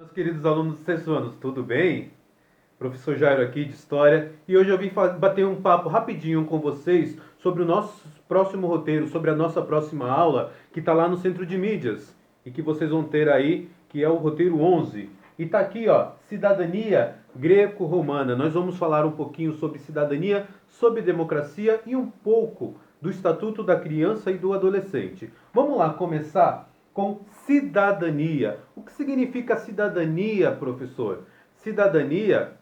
Meus queridos alunos do sexto ano, tudo bem? Professor Jairo aqui de História e hoje eu vim bater um papo rapidinho com vocês sobre o nosso próximo roteiro, sobre a nossa próxima aula que está lá no Centro de Mídias e que vocês vão ter aí, que é o roteiro 11. E tá aqui, ó, Cidadania Greco-Romana. Nós vamos falar um pouquinho sobre cidadania, sobre democracia e um pouco do Estatuto da Criança e do Adolescente. Vamos lá começar com cidadania. O que significa cidadania, professor? Cidadania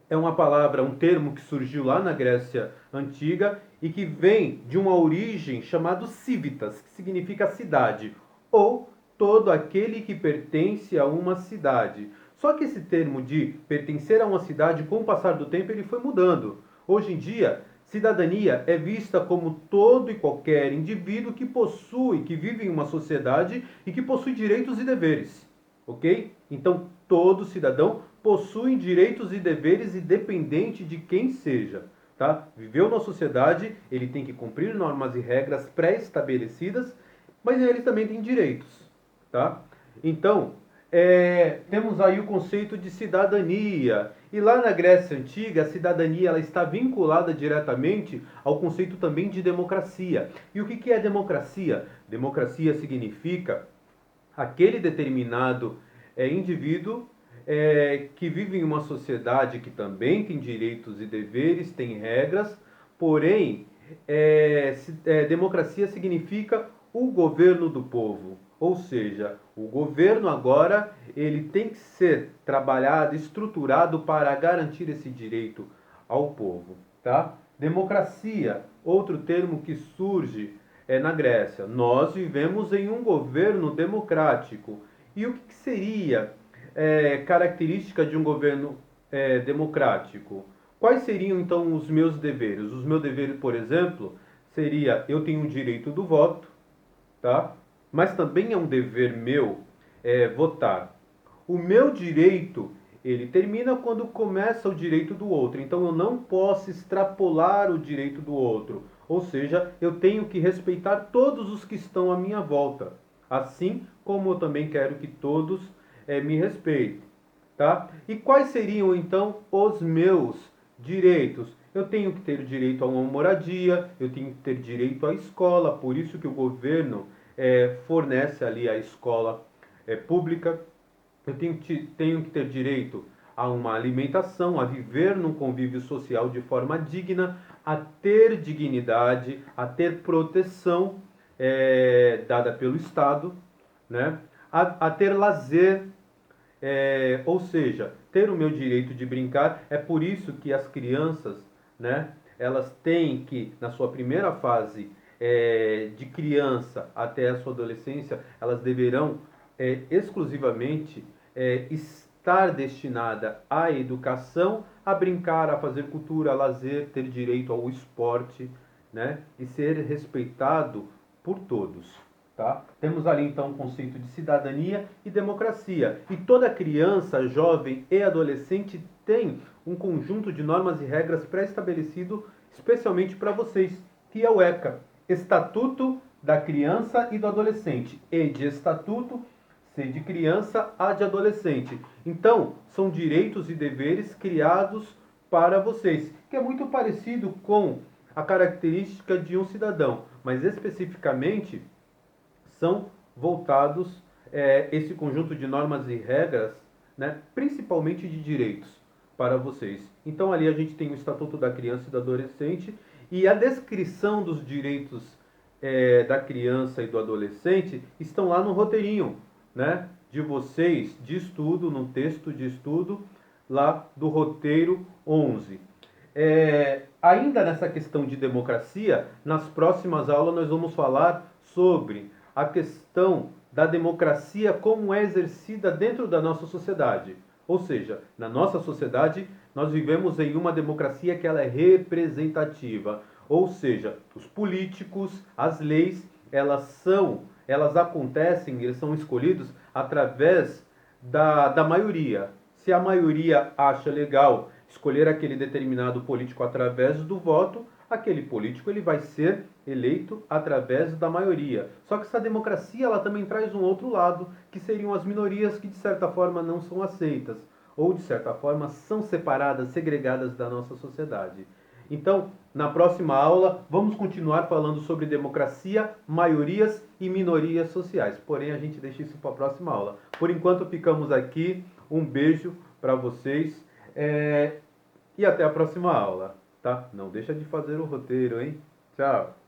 é uma palavra, um termo que surgiu lá na Grécia Antiga e que vem de uma origem chamada civitas, que significa cidade, ou todo aquele que pertence a uma cidade. Só que esse termo de pertencer a uma cidade, com o passar do tempo, ele foi mudando. Hoje em dia, cidadania é vista como todo e qualquer indivíduo que possui, que vive em uma sociedade e que possui direitos e deveres. Ok? Então, todo cidadão possui direitos e deveres independente de quem seja. Tá? Viveu na sociedade, ele tem que cumprir normas e regras pré-estabelecidas, mas ele também tem direitos. Tá? Então, temos aí o conceito de cidadania. E lá na Grécia Antiga, a cidadania ela está vinculada diretamente ao conceito também de democracia. E o que é democracia? Democracia significa aquele determinado indivíduo que vive em uma sociedade que também tem direitos e deveres, tem regras, porém, democracia significa o governo do povo. Ou seja, o governo agora ele tem que ser trabalhado, estruturado para garantir esse direito ao povo. Tá? Democracia, outro termo que surge na Grécia. Nós vivemos em um governo democrático. E o que seria característica de um governo democrático? Quais seriam então os meus deveres? Os meus deveres, por exemplo, seria eu tenho o direito do voto, tá? Mas também é um dever meu votar. O meu direito ele termina quando começa o direito do outro. Então eu não posso extrapolar o direito do outro. Ou seja, eu tenho que respeitar todos os que estão à minha volta. Assim como eu também quero que todos me respeitem. Tá? E quais seriam então os meus direitos? Eu tenho que ter direito a uma moradia, eu tenho que ter direito à escola, por isso que o governo fornece ali a escola pública. Eu tenho que ter direito a uma alimentação, a viver num convívio social de forma digna, a ter dignidade, a ter proteção dada pelo Estado, né? A ter lazer, ou seja, ter o meu direito de brincar. É por isso que as crianças, né, elas têm que, na sua primeira fase de criança até a sua adolescência, elas deverão exclusivamente estar destinada à educação, a brincar, a fazer cultura, a lazer, ter direito ao esporte, né? E ser respeitado por todos. Tá? Temos ali então o conceito de cidadania e democracia. E toda criança, jovem e adolescente tem um conjunto de normas e regras pré-estabelecido especialmente para vocês, que é o ECA, Estatuto da Criança e do Adolescente, E de Estatuto, C de criança, A de adolescente. Então, são direitos e deveres criados para vocês, que é muito parecido com a característica de um cidadão, mas especificamente são voltados esse conjunto de normas e regras, né, principalmente de direitos para vocês. Então ali a gente tem o Estatuto da Criança e do Adolescente e a descrição dos direitos da criança e do adolescente estão lá no roteirinho, né, de vocês de estudo, no texto de estudo lá do roteiro 11. Ainda nessa questão de democracia, nas próximas aulas nós vamos falar sobre a questão da democracia como é exercida dentro da nossa sociedade. Ou seja, na nossa sociedade nós vivemos em uma democracia que ela é representativa. Ou seja, os políticos, as leis, elas acontecem, eles são escolhidos através da maioria. Se a maioria acha legal escolher aquele determinado político através do voto, aquele político ele vai ser eleito através da maioria. Só que essa democracia ela também traz um outro lado, que seriam as minorias que de certa forma não são aceitas, ou de certa forma são separadas, segregadas da nossa sociedade. Então, na próxima aula, vamos continuar falando sobre democracia, maiorias e minorias sociais. Porém, a gente deixa isso para a próxima aula. Por enquanto, ficamos aqui. Um beijo para vocês e até a próxima aula, tá? Não deixa de fazer o roteiro, hein? Tchau!